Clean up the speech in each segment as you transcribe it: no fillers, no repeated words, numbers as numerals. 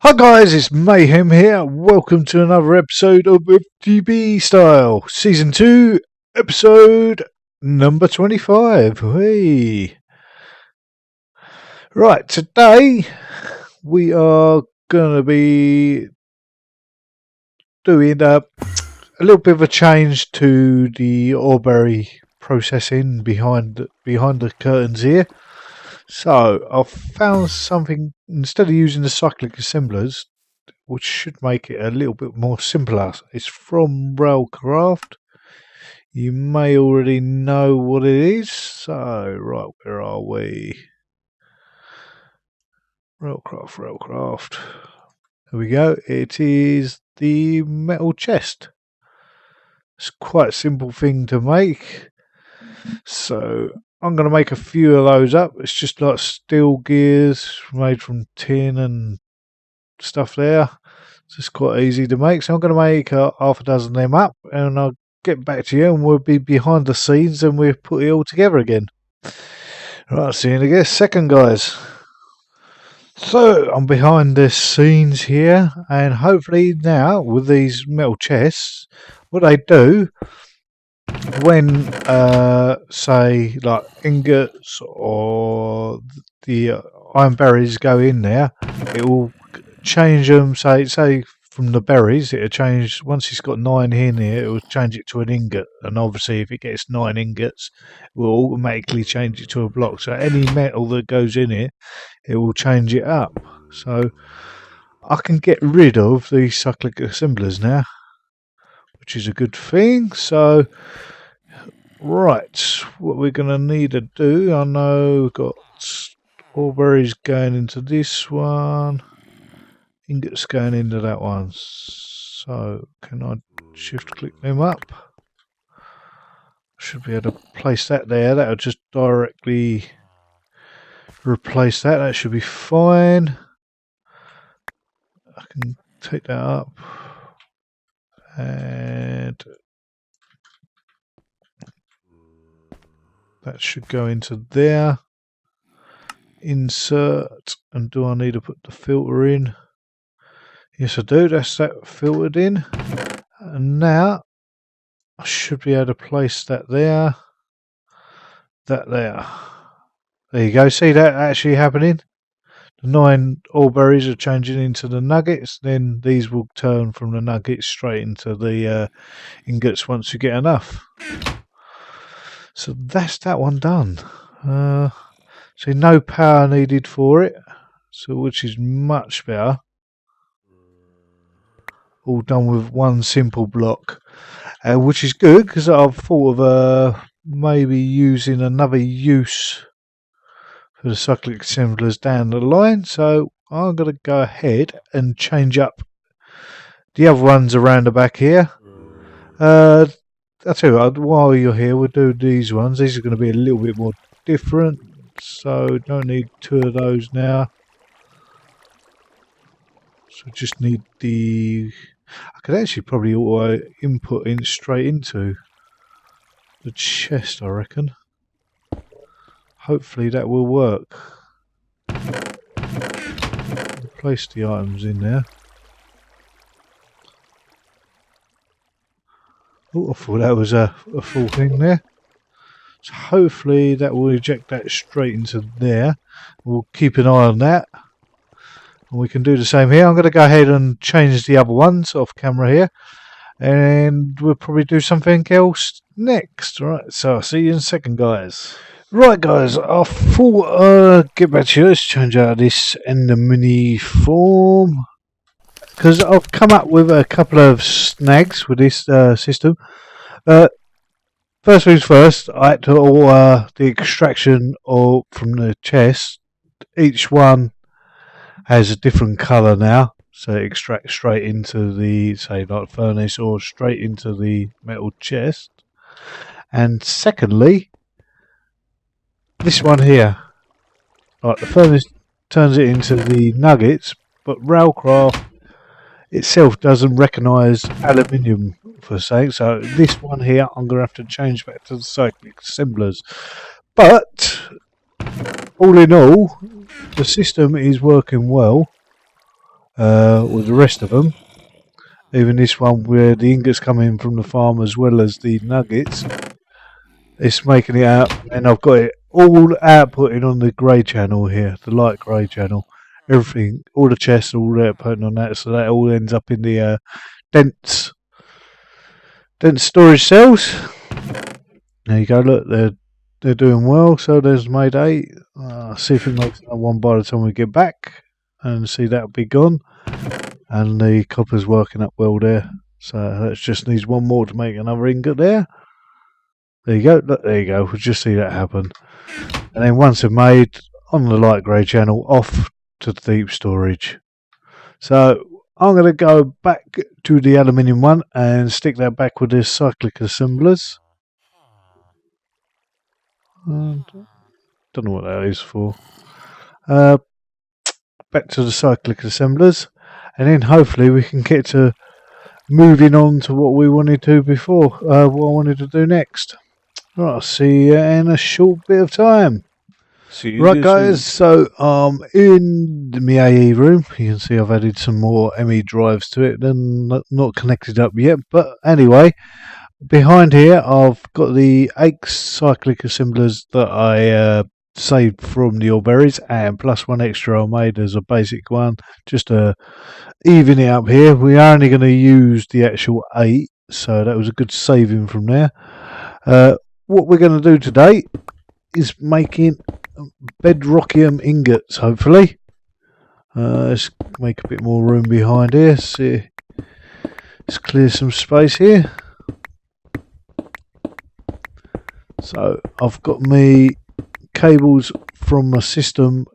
Hi guys, it's Mayhem here. Welcome to another episode of FTB Style, Season 2, Episode number 25. Hey. Right, today we are going to be doing a little bit of a change to the Auberry processing behind the curtains here. So, I've found something, instead of using the cyclic assemblers, which should make it a little bit more simpler. It's from Railcraft. You may already know what it is. So, right, where are we? Railcraft. There we go. It is the metal chest. It's quite a simple thing to make. So, I'm going to make a few of those up. It's just like steel gears made from tin and stuff there. So it's quite easy to make. So I'm going to make half a dozen of them up, and I'll get back to you, and we'll be behind the scenes, and we'll put it all together again. Right, see you in a second, guys. So I'm behind the scenes here, and hopefully now with these metal chests, what they do when say like ingots or the iron berries go in there, it will change them. Say from the berries, it'll change. Once it's got 9 in here, it will change it to an ingot, and obviously if it gets 9 ingots, it will automatically change it to a block. So any metal that goes in it, it will change it up. So I can get rid of these cyclic assemblers now, which is a good thing. So right, what we're going to need to do, I know we've got strawberries going into this one, ingots going into that one. So can I shift click them up? Should be able to place that there. That'll just directly replace that. That should be fine. I can take that up and that should go into there. Insert, and do I need to put the filter in? Yes, I do. That's that filtered in. And now I should be able to place that there. That there. There you go. See that actually happening? The 9 Auberries are changing into the nuggets. Then these will turn from the nuggets straight into the ingots once you get enough. So that's that one done. See, no power needed for it, so which is much better. All done with one simple block, which is good because I've thought of maybe using another use for the cyclic assemblers down the line. So I'm going to go ahead and change up the other ones around the back here. I'll tell you what, while you're here, we'll do these ones. These are going to be a little bit more different, so don't need 2 of those now. So just need the... I could actually probably auto input in straight into the chest, I reckon. Hopefully that will work. Place the items in there. Oh, I thought that was a full thing there. So hopefully that will eject that straight into there. We'll keep an eye on that. And we can do the same here. I'm going to go ahead and change the other ones off camera here. And we'll probably do something else next. Right, so I'll see you in a second, guys. Right, guys, I thought get back to you. Let's change out this in the mini form, because I've come up with a couple of snags with this system. First things first, I had to order the extraction from the chest. Each one has a different colour now, so it extracts straight into the, say, like furnace or straight into the metal chest. And secondly, this one here, like the furnace turns it into the nuggets, but Railcraft itself doesn't recognise aluminium for saying. So this one here, I'm going to have to change back to the cyclic assemblers. But all in all, the system is working well. with the rest of them. Even this one where the ingots come in from the farm as well as the nuggets. It's making it out, and I've got it all outputting on the grey channel here, the light grey channel. Everything, all the chests, all outputting on that, so that all ends up in the dense storage cells. There you go. Look, they're doing well. So there's made 8. See if it makes another one by the time we get back, and see that'll be gone. And the copper's working up well there. So that just needs one more to make another ingot there. There you go. Look, there you go. We'll just see that happen. And then once they're made, on the light grey channel, off to the deep storage. So I'm going to go back to the aluminium one and stick that back with the cyclic assemblers. Don't know what that is for. Back to the cyclic assemblers, and then hopefully we can get to moving on to what we wanted to before, what I wanted to do next. Right, I'll see you in a short bit of time. Right guys, so in the MAYHE room, you can see I've added some more ME drives to it, then not connected up yet, but anyway, behind here I've got the 8 cyclic assemblers that I saved from the ore berries, and plus one extra I made as a basic one, just to even it up here. We are only going to use the actual 8, so that was a good saving from there. What we're going to do today is making bedrockium ingots, hopefully. Let's make a bit more room behind here. See, let's clear some space here. So I've got me cables from my system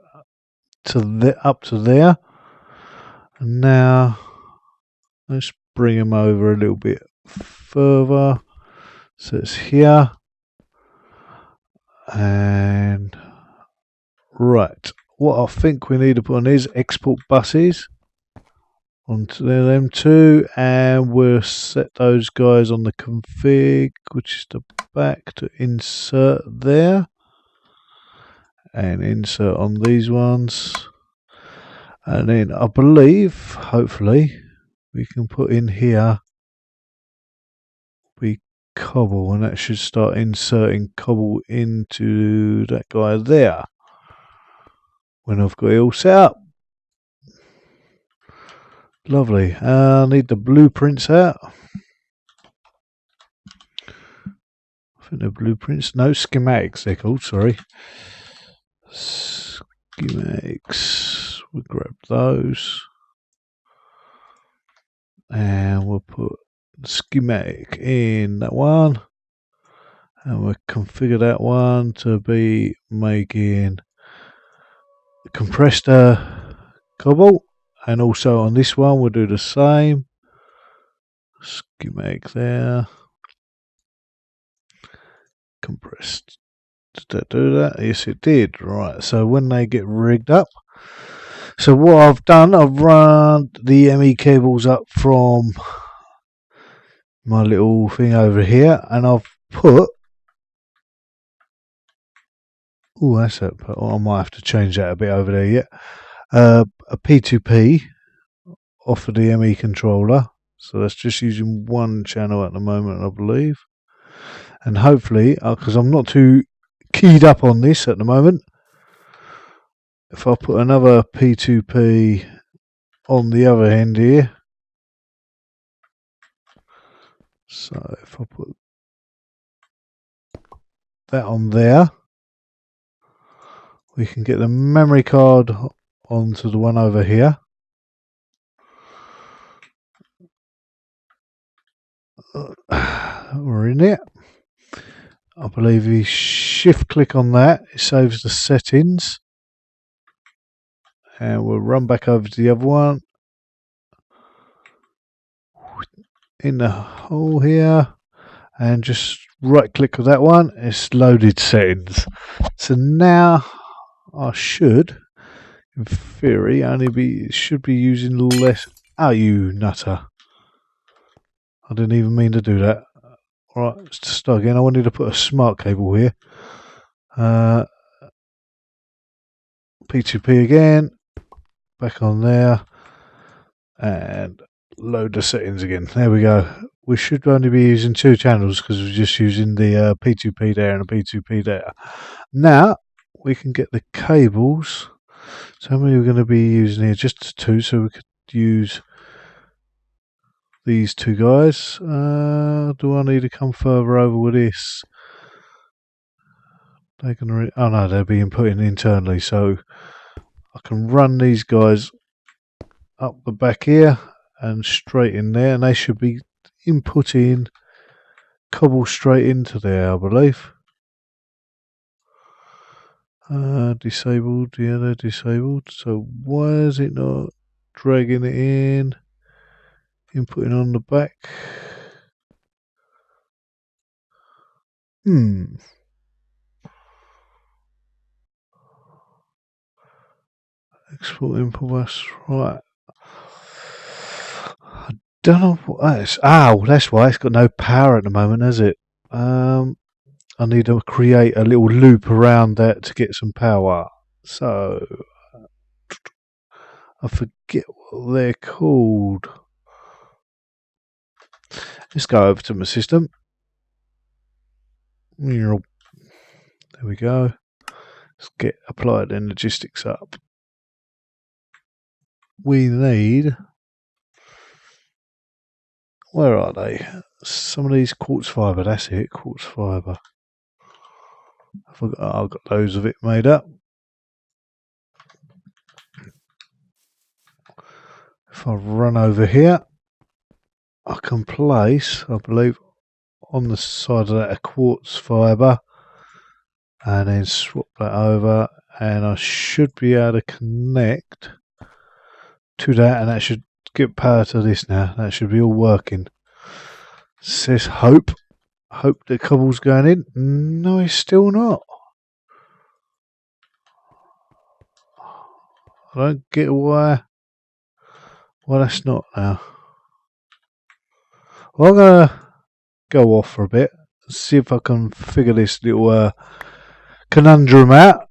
to up to there, and now let's bring them over a little bit further. So it's here, and right, what I think we need to put on is export buses onto them two, and we'll set those guys on the config, which is the back, to insert there, and insert on these ones, and then I believe hopefully we can put in here we cobble, and that should start inserting cobble into that guy there when I've got it all set up. Lovely. I need the blueprints out. I think they're blueprints. No, schematics they're called, sorry. Schematics. We'll grab those. And we'll put the schematic in that one. And we'll configure that one to be making compressed cobble. And also on this one we'll do the same. Schematic there. Compressed. Did that do that? Yes it did. Right, so when they get rigged up, so what I've done, I've run the ME cables up from my little thing over here, and I've put, oh that's it, I might have to change that a bit over there yet, a P2P off of the ME controller, so that's just using one channel at the moment I believe, and hopefully, because I'm not too keyed up on this at the moment, if I put another P2P on the other end here, so if I put that on there, we can get the memory card onto the one over here. We're in it. I believe you shift click on that, it saves the settings, and we'll run back over to the other one, in the hole here, and just right click with that one, it's loaded settings. So now I should, in theory, should be using less. Oh, you nutter. I didn't even mean to do that. Alright, let's start again. I wanted to put a smart cable here. P2P again. Back on there. and load the settings again. There we go. We should only be using 2 channels because we're just using the P2P there and a P2P there. Now we can get the cables. So how many we're going to be using here? Just 2, so we could use these 2 guys. Do I need to come further over with this? They can oh no, they're being put in internally, so I can run these guys up the back here and straight in there, and they should be inputting cobble straight into there, I believe. Disabled, yeah, they're disabled. So why is it not dragging it in? Inputting on the back. Export input bus, right. I don't know what that is. Oh, that's why it's got no power at the moment, has it? I need to create a little loop around that to get some power. So I forget what they're called. Let's go over to my system. There we go. Let's get applied energistics up. We need, where are they? Some of these quartz fibre, that's it, quartz fibre. I've got loads of it made up. If I run over here, I can place, I believe, on the side of that a quartz fibre, and then swap that over, and I should be able to connect to that, and that should get power to this now. That should be all working. It says hope the cobble's going in. No, it's still not. I don't get why that's not now. Well, I'm gonna go off for a bit, see if I can figure this little conundrum out,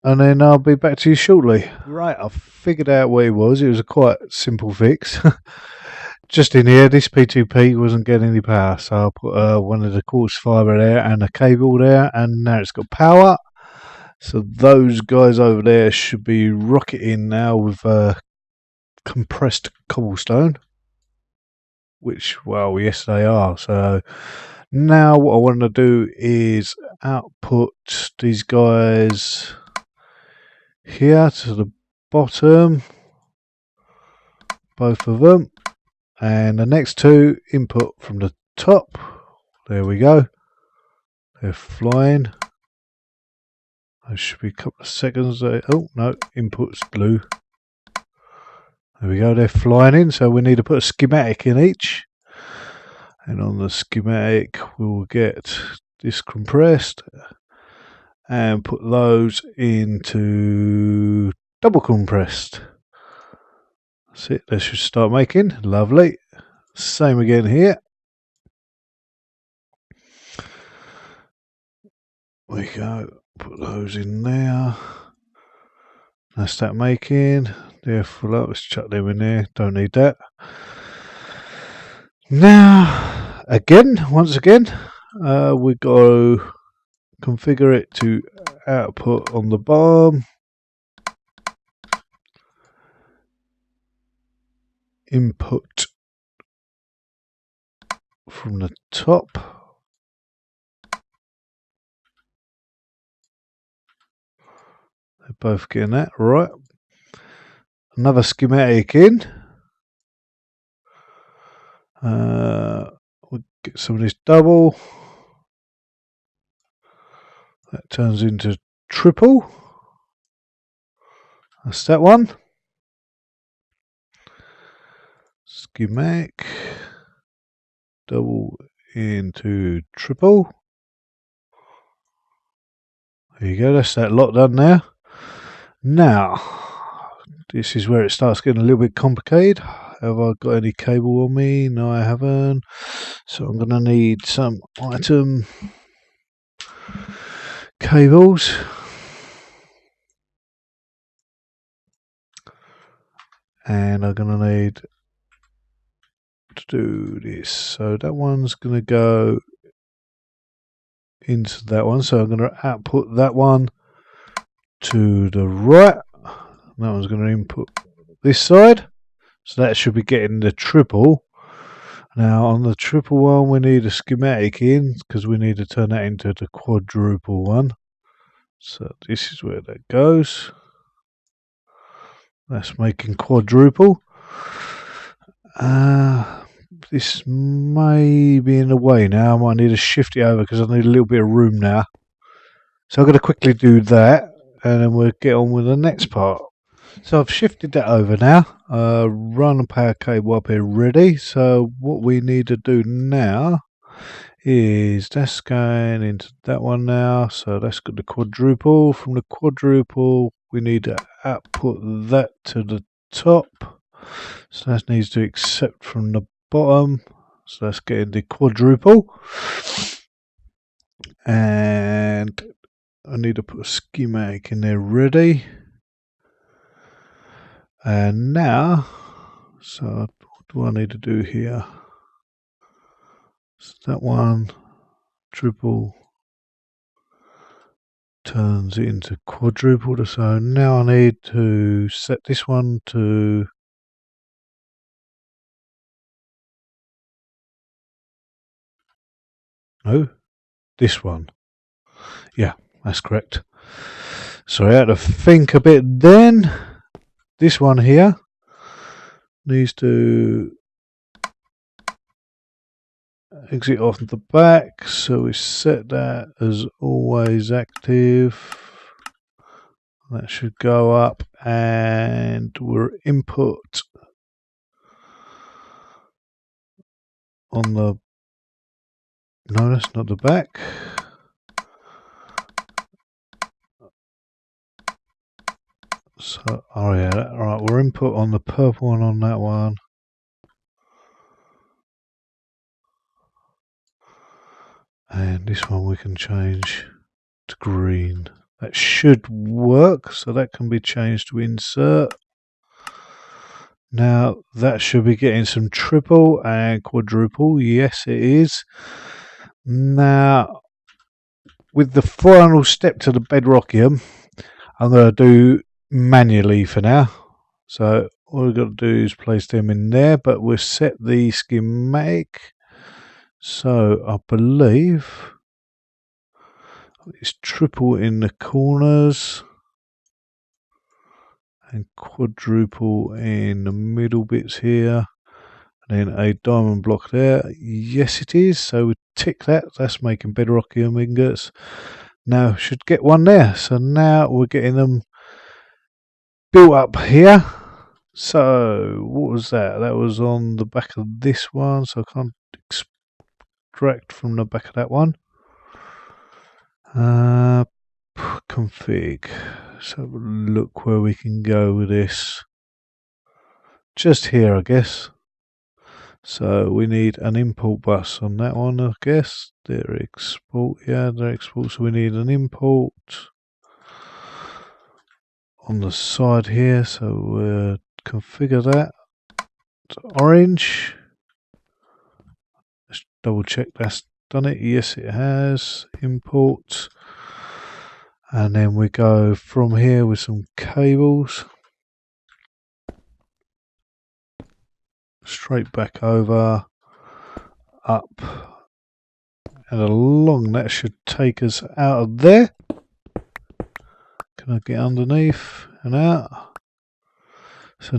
and then I'll be back to you shortly. Right, I've figured out what it was. It was a quite simple fix. Just in here, this P2P wasn't getting any power, so I put one of the quartz fibre there and a cable there, and now it's got power. So those guys over there should be rocketing now with compressed cobblestone, which, well, yes they are. So now what I want to do is output these guys here to the bottom, both of them, and the next 2 input from the top. There we go, they're flying. There should be a couple of seconds there. Oh no, input's blue. There we go, they're flying in, so we need to put a schematic in each, and on the schematic we'll get this compressed and put those into double compressed. That's it, they should start making. Lovely. Same again here. There we go, put those in there. That's that making. They're full up, let's chuck them in there, don't need that. Now, once again, we go configure it to output on the bottom, input from the top, they're both getting that right. Another schematic in. We'll get some of this double. That turns into triple. That's that one. Schematic. Double into triple. There you go, that's that lot done there. Now, this is where it starts getting a little bit complicated. Have I got any cable on me? No, I haven't. So I'm going to need some item cables. and I'm going to need to do this. So that one's going to go into that one, so I'm going to output that one to the right. That one's going to input this side, so that should be getting the triple. Now on the triple one we need a schematic in, because we need to turn that into the quadruple one. So this is where that goes. That's making quadruple. This may be in the way now. I might need to shift it over because I need a little bit of room now. So I'm going to quickly do that, and then we'll get on with the next part. So I've shifted that over now. Run a power cable up here ready. So what we need to do now is that's going into that one now. So that's got the quadruple. From the quadruple we need to output that to the top. So that needs to accept from the bottom. So that's getting the quadruple. And I need to put a schematic in there ready. And now, so what do I need to do here? So that one, triple, turns it into quadruple. So now I need to set this one to this one. Yeah, that's correct. So I had to think a bit then. This one here needs to exit off the back, so we set that as always active. That should go up, and we're input on the, no, that's not the back. So, oh yeah, alright, we're input on the purple one on that one. And this one we can change to green. That should work, so that can be changed to insert. Now that should be getting some triple and quadruple. Yes, it is. Now, with the final step to the bedrockium, I'm going to do manually for now. So all we've got to do is place them in there, but we'll set the schematic. So I believe it's triple in the corners and quadruple in the middle bits here, and then a diamond block there. Yes, it is. So we tick that. That's making bedrockium ingots. Now should get one there. So now we're getting them built up here. So what was that? That was on the back of this one, so I can't extract from the back of that one. Config. So have a look where we can go with this. Just here, I guess. So we need an import bus on that one, I guess. There, export. Yeah, there, export. So we need an import on the side here. So we'll configure that to orange. Let's double check that's done it. Yes, it has. Import. And then we go from here with some cables. Straight back over, up, and along. That should take us out of there. Can I get underneath and out? So,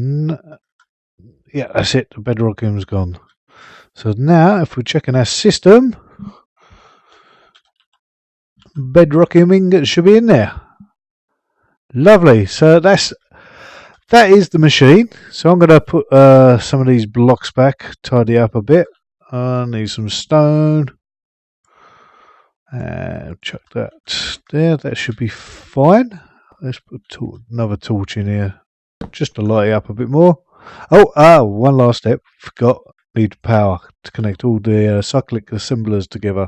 yeah, that's it. The bedrockium's gone. So now, if we're checking our system, bedrockium ingot should be in there. Lovely. So that is the machine. So I'm going to put some of these blocks back, tidy up a bit. I need some stone. And chuck that there. That should be fine. Let's put another torch in here just to light it up a bit more. Oh, one last step. Forgot. Need power to connect all the cyclic assemblers together.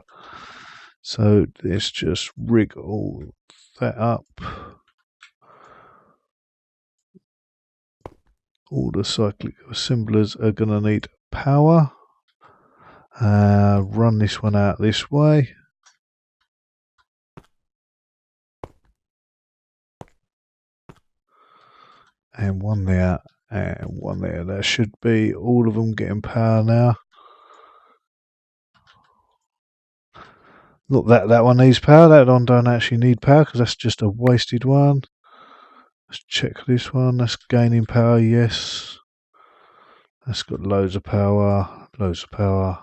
So let's just rig all that up. all the cyclic assemblers are going to need power. Run this one out this way. And one there, and one there. That should be all of them getting power now. Look, that one needs power. That one don't actually need power because that's just a wasted one. Let's check this one. That's gaining power, yes. That's got loads of power, loads of power,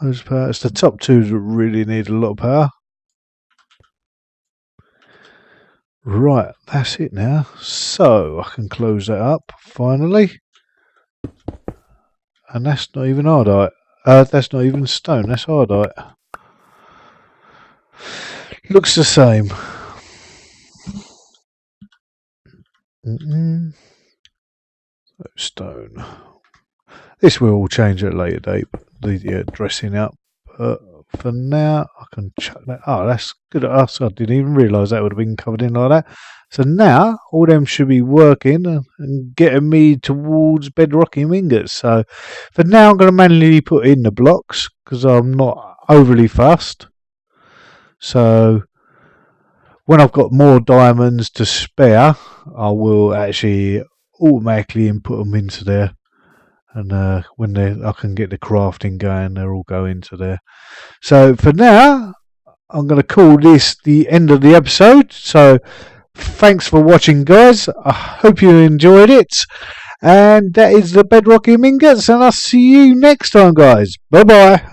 loads of power. It's the top two that really need a lot of power. Right, that's it now. So I can close that up finally. And that's not even hardite. That's not even stone, that's hardite. Looks the same. Stone. This will all change at a later date, the dressing up. But for now, I can chuck that. Oh, that's good. I didn't even realise that would have been covered in like that. So now, all them should be working and getting me towards bedrockium ingots. So for now, I'm going to manually put in the blocks because I'm not overly fussed. So when I've got more diamonds to spare, I will actually automatically input them into there. And when I can get the crafting going, they'll all go into there. So for now, I'm going to call this the end of the episode. So thanks for watching, guys. I hope you enjoyed it. And that is the bedrockium ingots. And I'll see you next time, guys. Bye-bye.